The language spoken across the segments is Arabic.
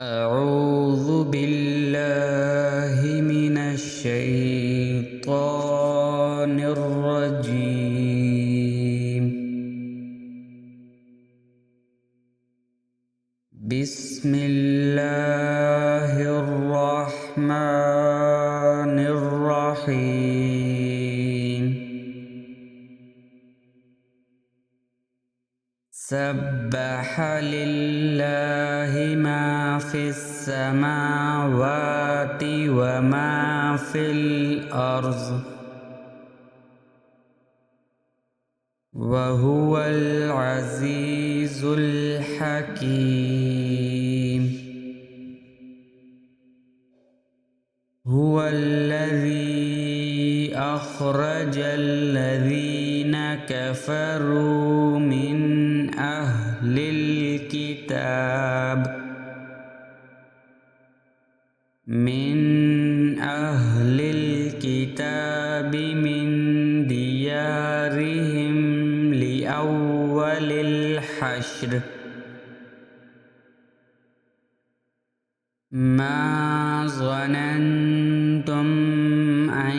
أعوذ بالله من الشيطان الرجيم. بسم الله الرحمن الرحيم. سبح لله ما في السماوات وما في الأرض وهو العزيز الحكيم. هو الذي أخرج الذين كفروا من أهل الكتاب من ديارهم لأول الحشر ما ظننتم أن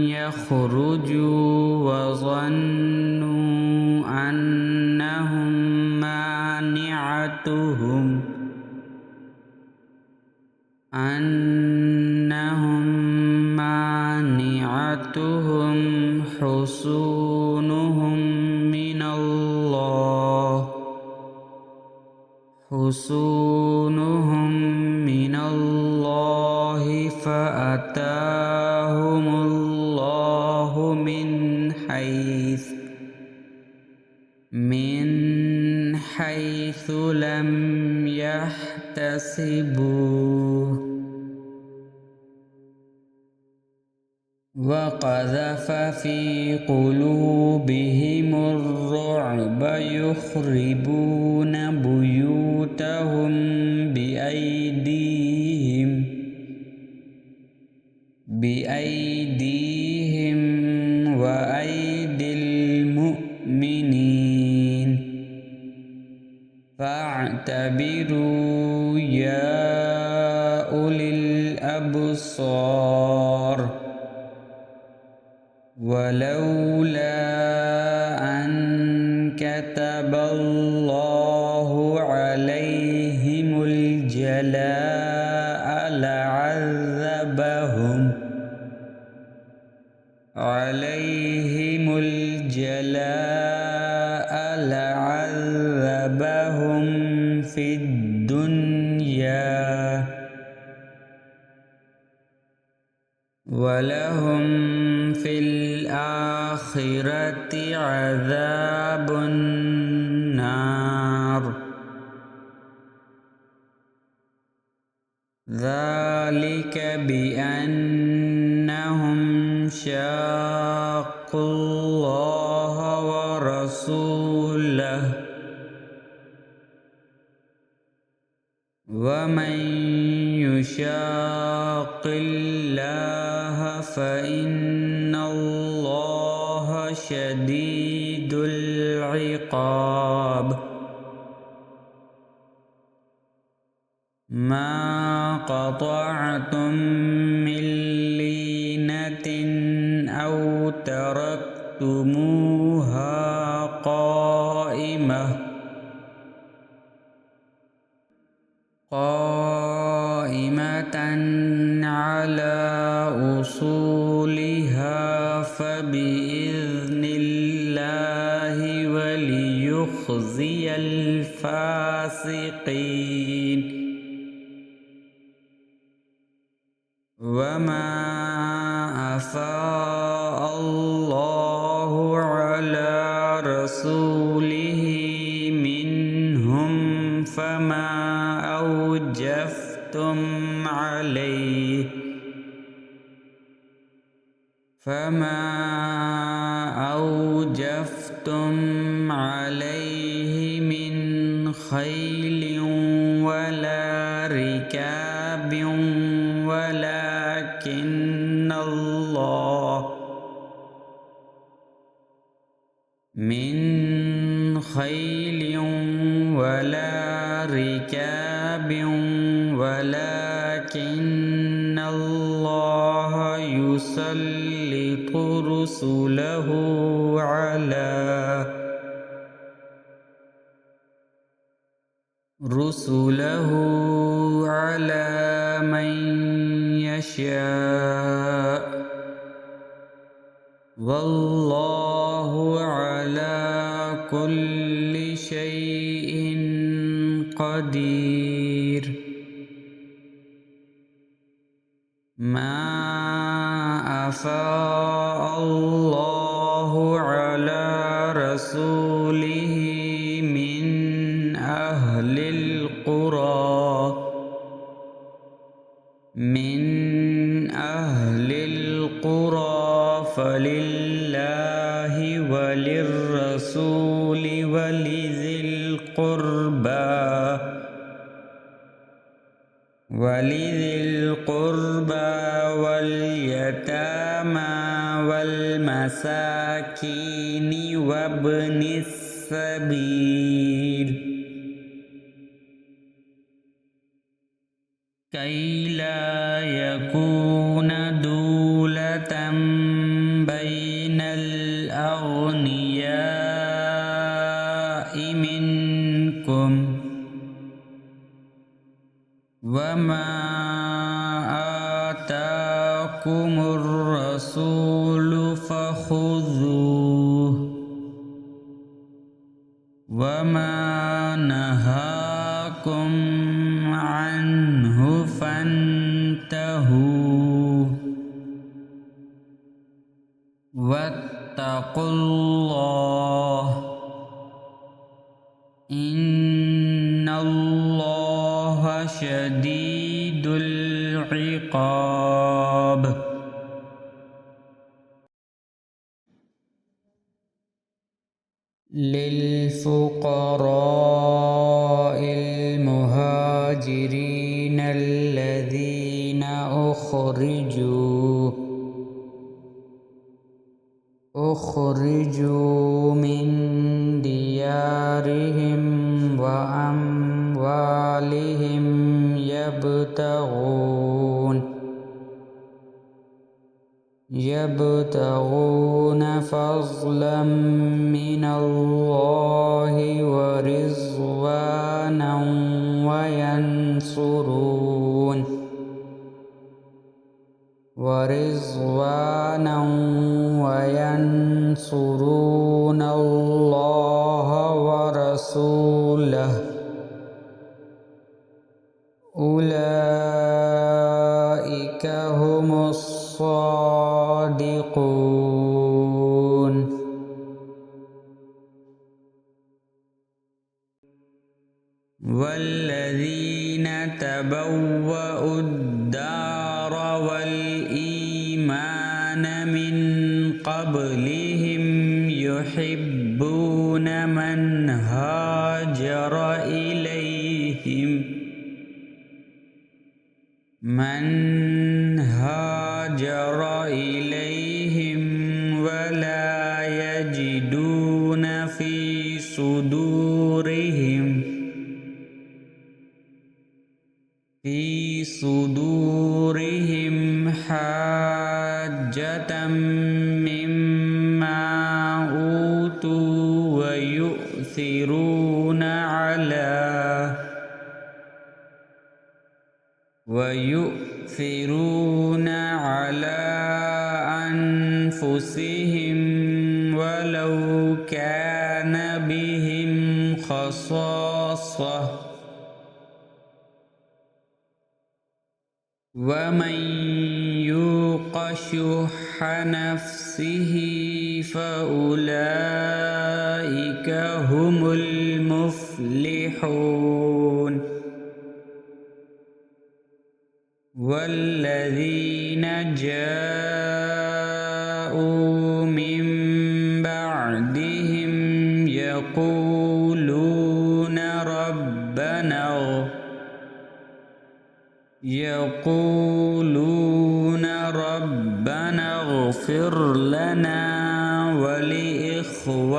يخرجوا وظنوا أنهم مانعتهم حصونهم من الله فأتاهم الله من حيث لم يحتسبوه وقذف في قلوبهم الرعب يخربون بيوتهم بأيديهم وأيدي المؤمنين فاعتبروا يا أولي الأبصار. ولولا أن كتب الله عليهم الجلاء لعذبهم في الدنيا ولهم في الآخرة عذاب النار. ذلك بأنهم شاقوا الله ورسوله ومن يشاق الله فإن الله شديد العقاب. ما قطعتم من لينة أو تركتموها قائمة على أصولها فبإذن الله وليخزي الفاسقين. وما أفاء الله على رسوله منهم فما أوجفتم عليه من خيل ولا ركاب ولكن الله ولكن الله يسلط رسله على من يشاء والله على كل شيء قدير ما أفاء الله على رسوله من أهل القرى فلله وللرسول ولذي القربى واليتامى والمساكين وابن السبيل كي لا يكون دولة بين الأغنياء منكم وما آتاكم الرسول فخذوه وما نهاكم عنه فانتهوا واتقوا الله إن الله شديد العقاب للفقراء المهاجرين الذين أخرجوا من ديارهم وأموالهم يبتغون فضلا من الله ورضوانا وينصرون الله ورسوله أولئك هم الصادقون والذين تبوأوا الدار والإيمان من قبلهم يحبون من هاجر إليهم ولا يجدون في صدورهم حاجة مما أوتوا ويؤثرون على أنفسهم ولو كان بهم خصاصة ومن يوق شح نفسه فأولئك هم المفلحون والذين جاءوا من بعدهم يقولون ربنا اغفر لنا ولإخواننا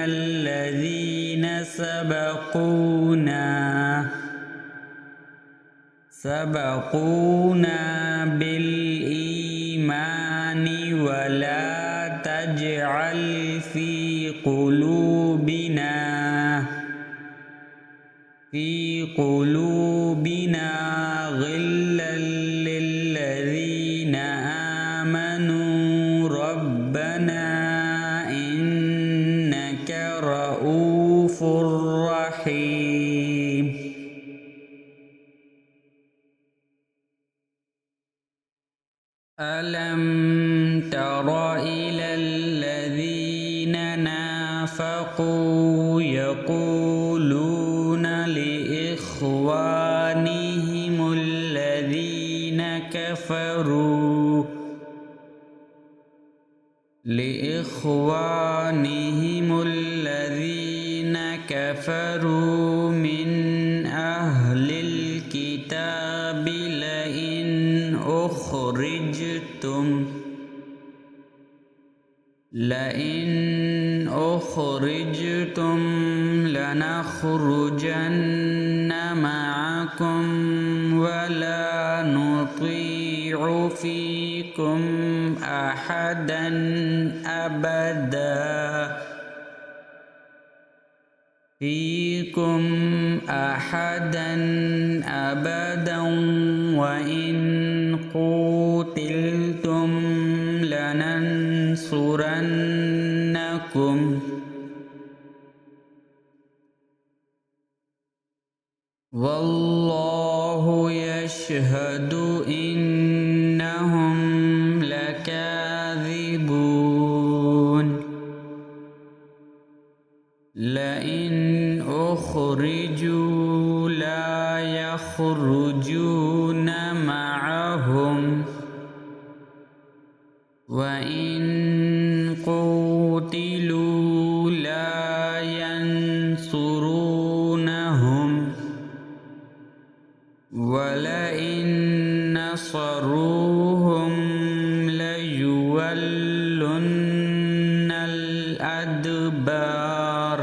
الذين سبقونا سبقونا بالإيمان ولا تجعل في قلوبنا غلا للذين آمنوا ربنا إنك رؤوف رحيم. ألم تر إلى الذين نافقوا يقولون لإخوانهم الذين كفروا من أهل الكتاب لئن أخرجتم لنخرجن معكم ولا نطيع فيكم أحدا أبدا وإن قوتلتم لننصرنكم والله يشهد إنهم لكاذبون. لئن أخرجوا لا يخرجون معهم وإن قوتلوا لا ينصرونهم ولئن نصروهم ليولن الأدبار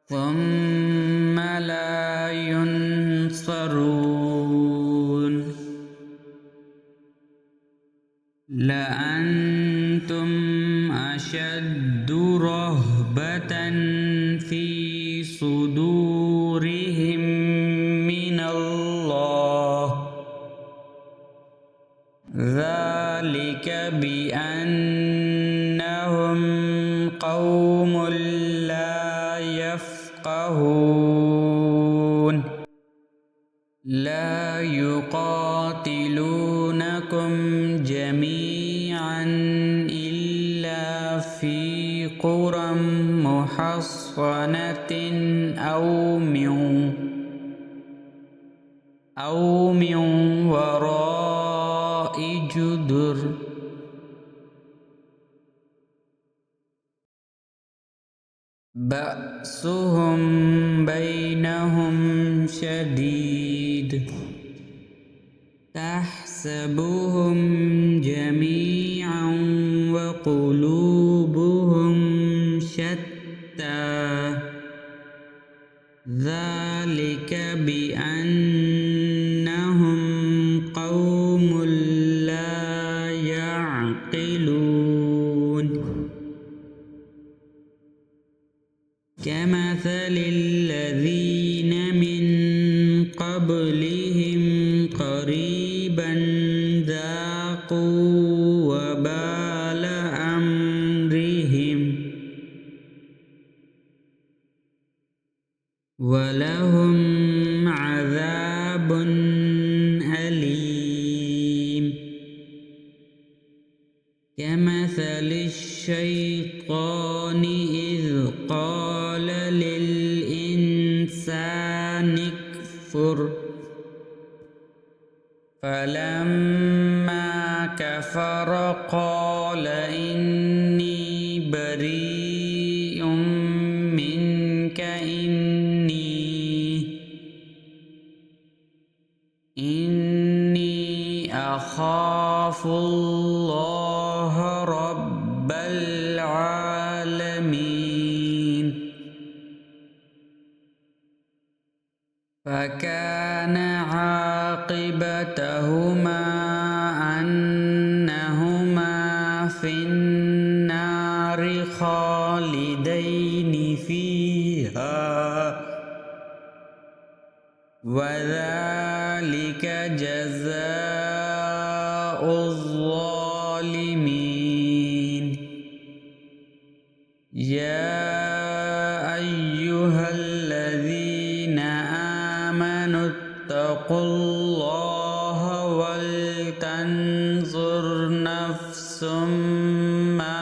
ثم لا ينصرون. لأنتم أشد رهبة في صدورهم من الله ذلك بأنهم قوم لا يفقهون. لا يقاتلونكم جميعا إلا في قرى محصنة أو من وراء جدر بأسهم بينهم شديد تحسبهم جميعا وقلوبهم شتى ذلك بأنهم قوم لا يعقلون. كمثل الذين من قبلهم قريبا ذاقوا وبال أمرهم ولهم عذاب أليم. كمثل الشيطان إذ قال للإنسان اكفر فلما كفر قال إني بريء منك إني أخاف الله رب العالمين. وكان عاقبتهما أنهما في النار خالدين فيها وذلك جزاء الظالمين يا أيها الذين آمنوا اتقوا الله ولتنظر نفس ما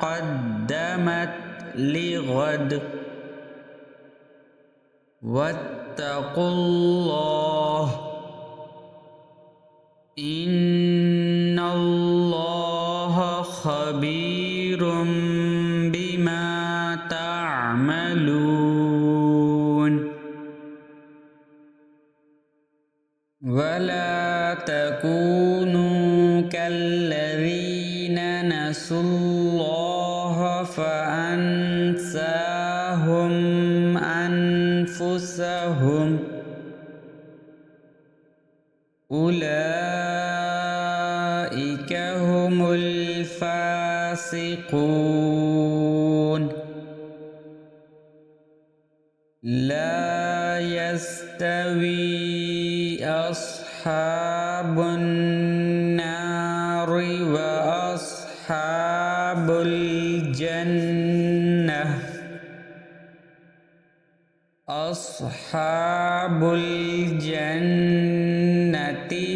قدمت لغد واتقوا الله إن الله خبير بما تعملون ولا تكونوا كالذين نسوا الله فأنساهم أنفسهم أولئك هم الفاسقون لا يستوي أصحاب النار وأصحاب الجنة أصحاب الجنة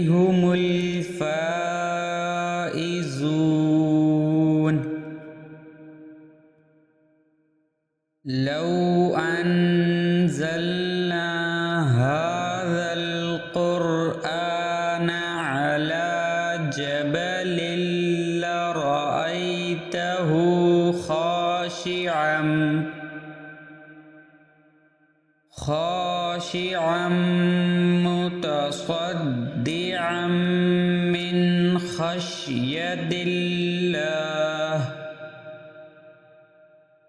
هم الفائزون لو أنزلنا هذا القرآن على جبل لرأيته خاشعا متصدعا من خشية الله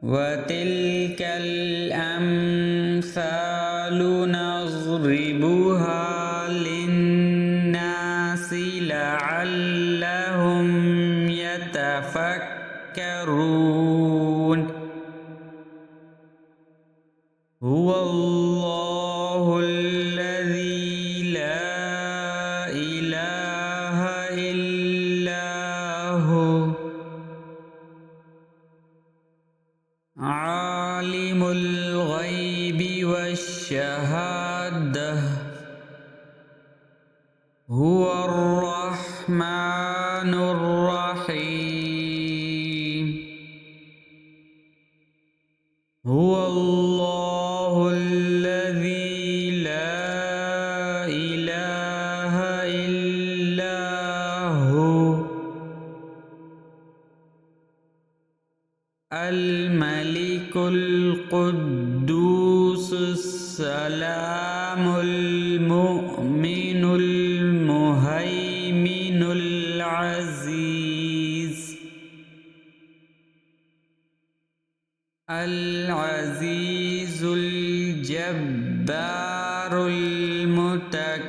وتلك الأمثال نضربها للناس لعلهم يتفكرون هو الله الذي لا إله إلا هو عالم الغيب والشهادة هو الرحمن الرحيم هو الله الذي لا إله إلا هو الملك القدوس السلام المؤمن المهيمن العزيز الجبار المتكبر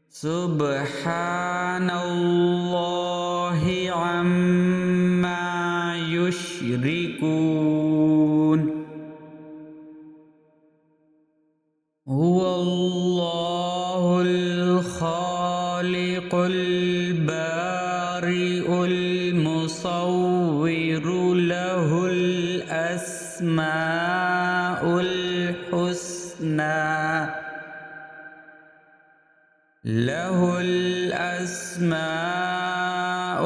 سبحان الله عما يشركون هو الله الخالق البارئ المصور له الأسماء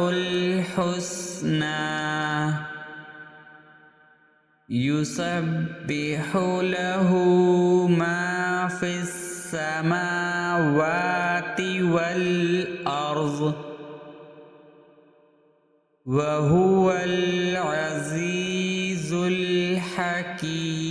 الحسنى يسبح له ما في السماوات والأرض وهو العزيز الحكيم